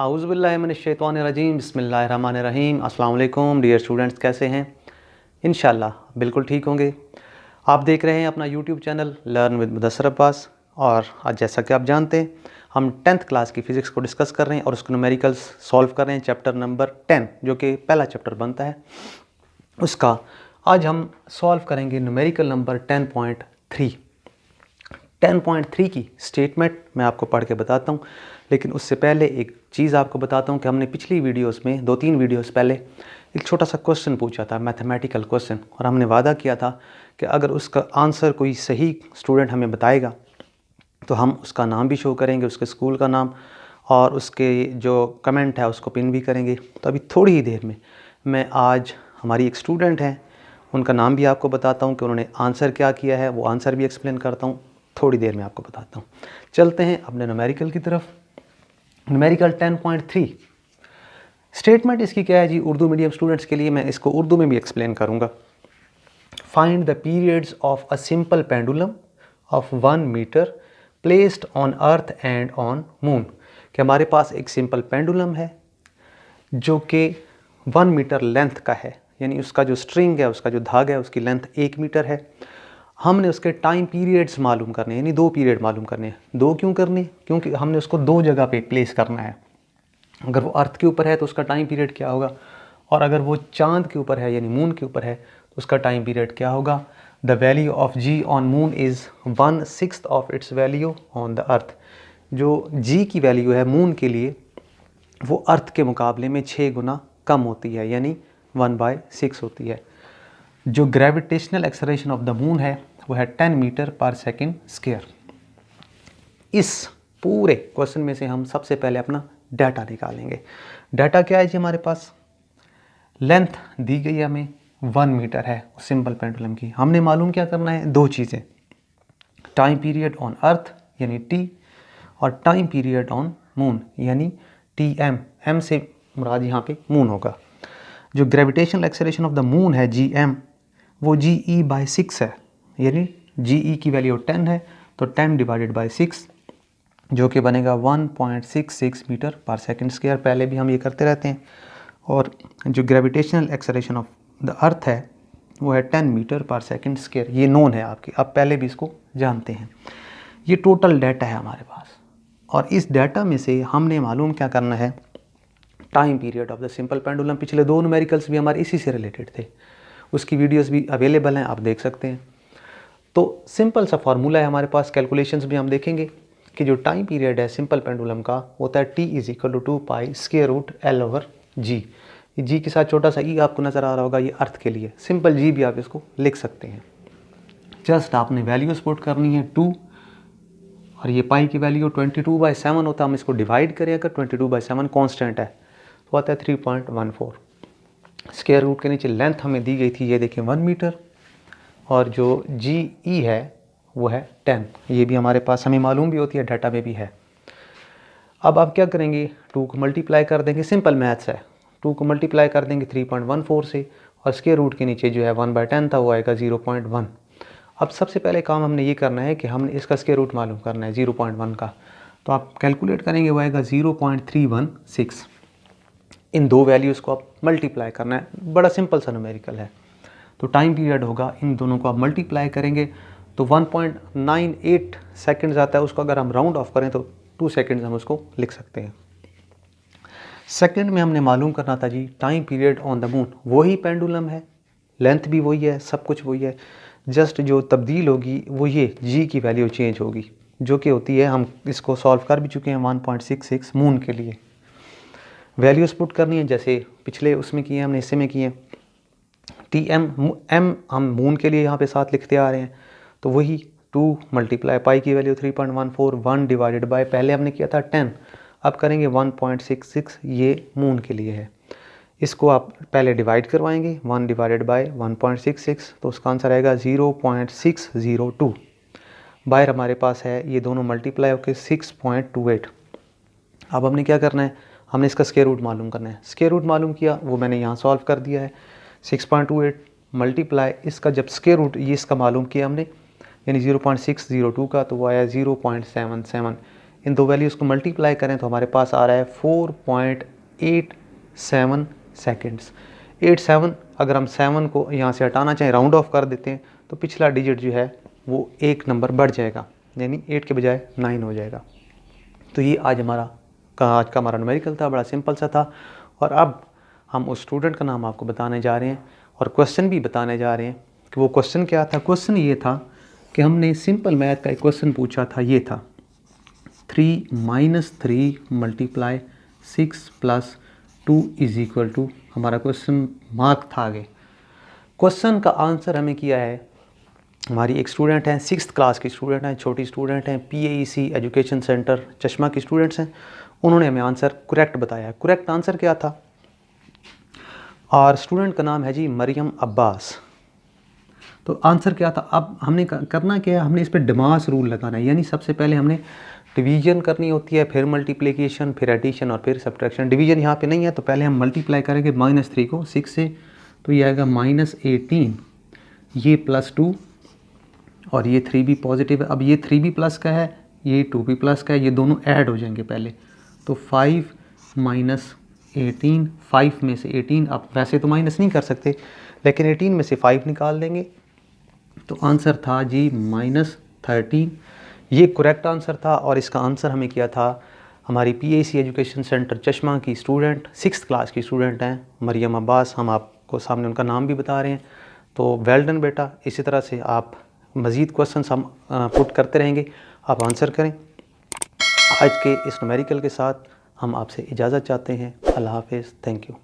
आऊज़ुबिल्लाहिमिनश्शैतानिर्रजीम बिस्मिल्लाहिर्रहमानिर्रहीम। अस्सलाम वालेकुम डियर स्टूडेंट्स, कैसे हैं? इंशाल्लाह बिल्कुल ठीक होंगे। आप देख रहे हैं अपना YouTube channel learn with Mudassar Abbas. और आज जैसा कि आप जानते हैं हम 10th क्लास की फ़िज़िक्स को डिस्कस कर रहे हैं और उसके न्यूमेरिकल्स सॉल्व कर रहे हैं। चैप्टर नंबर 10 जो कि पहला चैप्टर बनता है उसका आज हम सॉल्व करेंगे न्यूमेरिकल नंबर 10.3। 10.3 की स्टेटमेंट मैं आपको पढ़ के बताता हूँ, लेकिन उससे पहले एक चीज़ आपको बताता हूँ कि हमने पिछली वीडियोस में 2-3 वीडियोस पहले एक छोटा सा क्वेश्चन पूछा था, मैथमेटिकल क्वेश्चन, और हमने वादा किया था कि अगर उसका आंसर कोई सही स्टूडेंट हमें बताएगा तो हम उसका नाम भी शो करेंगे, उसके स्कूल का नाम, और उसके जो कमेंट है उसको पिन भी करेंगे। तो अभी थोड़ी ही देर में मैं आज हमारी एक स्टूडेंट हैं उनका नाम भी आपको बताता हूँ कि उन्होंने आंसर क्या किया है, वो आंसर भी एक्सप्लेन करता हूँ, थोड़ी देर में आपको बताता हूँ। चलते हैं अपने न्यूमेरिकल की तरफ। न्यूमेरिकल 10.3 स्टेटमेंट इसकी क्या है जी? उर्दू मीडियम स्टूडेंट्स के लिए मैं इसको उर्दू में भी एक्सप्लेन करूँगा। Find the periods of a simple pendulum of 1 metre placed on earth and on moon. कि हमारे पास एक सिंपल पेंडुलम है जो कि 1 मीटर लेंथ का है, यानी उसका जो स्ट्रिंग है, उसका जो धागा है, उसकी लेंथ 1 मीटर है। हमने उसके टाइम पीरियड्स मालूम करने, यानी 2 पीरियड मालूम करने हैं। 2 क्यों करने? क्योंकि हमने उसको 2 जगह पे प्लेस करना है। अगर वो अर्थ के ऊपर है तो उसका टाइम पीरियड क्या होगा, और अगर वो चांद के ऊपर है यानी मून के ऊपर है तो उसका टाइम पीरियड क्या होगा। The value of ji on moon is 1/6 of its value on the earth. जो जी की वैल्यू है मून के लिए वो अर्थ के मुकाबले में 6 गुना कम होती है, यानी 1/6 होती है। जो gravitational acceleration of the moon है वो है 10 मीटर पर सेकेंड स्क्वायर। इस पूरे क्वेश्चन में से हम सबसे पहले अपना डाटा निकालेंगे। डाटा क्या है जी? हमारे पास लेंथ दी गई है, हमें 1 मीटर है सिंपल पेंडुलम की। हमने मालूम क्या करना है? 2 चीज़ें, टाइम पीरियड ऑन अर्थ यानी टी, और टाइम पीरियड ऑन मून यानी टी एम। एम से मुराद यहाँ पे मून होगा। जो gravitational acceleration of the moon है जी एम, वो जी ई बाई 6 है, यानी जी ई की वैल्यू 10 है तो 10 डिवाइडेड बाई 6 जो कि बनेगा 1.66 मीटर पर सेकेंड स्क्वायर। पहले भी हम ये करते रहते हैं। और जो gravitational acceleration of the earth है वो है 10 मीटर पर सेकेंड स्क्वायर। ये नोन है आपके, आप पहले भी इसको जानते हैं। ये टोटल डाटा है हमारे पास, और इस डाटा में से हमने मालूम क्या करना है? Time period of the simple pendulum. पिछले 2 न्यूमेरिकल्स भी हमारे इसी से रिलेटेड थे, उसकी वीडियोस भी अवेलेबल हैं, आप देख सकते हैं। तो सिंपल सा फार्मूला है हमारे पास, कैलकुलेशंस भी हम देखेंगे कि जो टाइम पीरियड है सिंपल पेंडुलम का होता है T = 2π√L/g। जी के साथ छोटा सा ई आपको नज़र आ रहा होगा, ये अर्थ के लिए। सिंपल जी भी आप इसको लिख सकते हैं। जस्ट आपने वैल्यूज पुट करनी है 2, और ये पाई की वैल्यू 22/7 होता है। हम इसको डिवाइड करें, अगर 22/7 कॉन्स्टेंट है तो आता है 3.14। स्क्वायर रूट के नीचे लेंथ हमें दी गई थी, ये देखें 1 मीटर, और जो जी ई है वो है 10। ये भी हमारे पास हमें मालूम भी होती है, डाटा में भी है। अब आप क्या करेंगे? 2 को मल्टीप्लाई कर देंगे, सिंपल मैथ्स है। 2 को मल्टीप्लाई कर देंगे 3.14 से, और स्क्वायर रूट के नीचे जो है 1/10 था वो आएगा 0.1। अब सबसे पहले काम हमने ये करना है कि हमने इसका स्क्वायर रूट मालूम करना है 0.1 का। तो आप कैलकुलेट करेंगे, वो आएगा 0.316। इन 2 वैल्यूज़ को आप मल्टीप्लाई करना है, बड़ा सिंपल सा न्यूमेरिकल है। तो टाइम पीरियड होगा, इन दोनों को आप मल्टीप्लाई करेंगे तो 1.98 सेकेंड्स आता है। उसको अगर हम राउंड ऑफ करें तो 2 सेकेंड्स हम उसको लिख सकते हैं। सेकेंड में हमने मालूम करना था जी time period on the moon. वही पेंडुलम है, लेंथ भी वही है, सब कुछ वही है, जस्ट जो तब्दील होगी वो ये जी की वैल्यू चेंज होगी, जो कि होती है, हम इसको सॉल्व कर भी चुके हैं, 1.66 मून के लिए। वैल्यूज़ पुट करनी है जैसे पिछले उसमें किए, हमने हिस्से में किए। टी एम एम हम मून के लिए यहाँ पे साथ लिखते आ रहे हैं, तो वही 2 मल्टीप्लाई पाई की वैल्यू 3.14, 1 डिवाइडेड बाय पहले हमने किया था 10, अब करेंगे 1.66, ये मून के लिए है। इसको आप पहले डिवाइड करवाएंगे 1 डिवाइडेड बाय 1.66, तो उसका आंसर आएगा 0.602। बाहर हमारे पास है ये दोनों मल्टीप्लाई होकर 6.28। अब हमने क्या करना है? हमने इसका स्क्वायर रूट मालूम करना है। स्क्वायर रूट मालूम किया, वो मैंने यहाँ सॉल्व कर दिया है। 6.28 मल्टीप्लाई इसका जब स्क्वायर रूट ये इसका मालूम किया हमने, यानी 0.602 का, तो वो आया 0.77। इन दो वैल्यूज़ को मल्टीप्लाई करें तो हमारे पास आ रहा है 4.87 सेकेंड्स। 87, अगर हम 7 को यहाँ से हटाना चाहें, राउंड ऑफ कर देते हैं, तो पिछला डिजिट जो है वो एक नंबर बढ़ जाएगा, यानी 8 के बजाय 9 हो जाएगा। तो ये आज का हमारा न्यूमेरिकल था, बड़ा सिंपल सा था। और अब हम उस स्टूडेंट का नाम आपको बताने जा रहे हैं और क्वेश्चन भी बताने जा रहे हैं कि वो क्वेश्चन क्या था। क्वेश्चन ये था कि हमने सिंपल मैथ का एक क्वेश्चन पूछा था, ये था 3 - 3 × 6 + 2 = हमारा क्वेश्चन मार्क था आगे। क्वेश्चन का आंसर हमें किया है, हमारी एक स्टूडेंट हैं, 6th क्लास की स्टूडेंट हैं, छोटी स्टूडेंट हैं, PAEC एजुकेशन सेंटर चश्मा की स्टूडेंट्स हैं। उन्होंने हमें आंसर करेक्ट बताया है। करेक्ट आंसर क्या था, और स्टूडेंट का नाम है जी मरियम अब्बास। तो आंसर क्या था, अब हमने करना क्या है, हमने इस पर डमास रूल लगाना है, यानी सबसे पहले हमने डिवीजन करनी होती है, फिर मल्टीप्लिकेशन, फिर एडिशन और फिर सब्ट्रैक्शन। डिवीजन यहाँ पे नहीं है तो पहले हम मल्टीप्लाई करेंगे -3 को 6 से, तो ये आएगा -18, ये +2 और ये 3 भी पॉजिटिव है। अब ये 3 भी प्लस का है, ये 2 भी प्लस का है, ये दोनों ऐड हो जाएंगे पहले। तो 5 - 18, 5 में से 18, आप वैसे तो माइनस नहीं कर सकते लेकिन 18 में से 5 निकाल देंगे तो आंसर था जी -13। ये करेक्ट आंसर था और इसका आंसर हमें किया था हमारी PAEC एजुकेशन सेंटर चश्मा की स्टूडेंट, 6th क्लास की स्टूडेंट हैं मरियम अब्बास। हम आपको सामने उनका नाम भी बता रहे हैं। तो वेल डन बेटा। इसी तरह से आप मज़ीद क्वेश्चन हम पुट करते रहेंगे, आप आंसर करें। आज के इस न्यूमेरिकल के साथ हम आपसे इजाज़त चाहते हैं। अल्लाह हाफ़िज़। Thank you.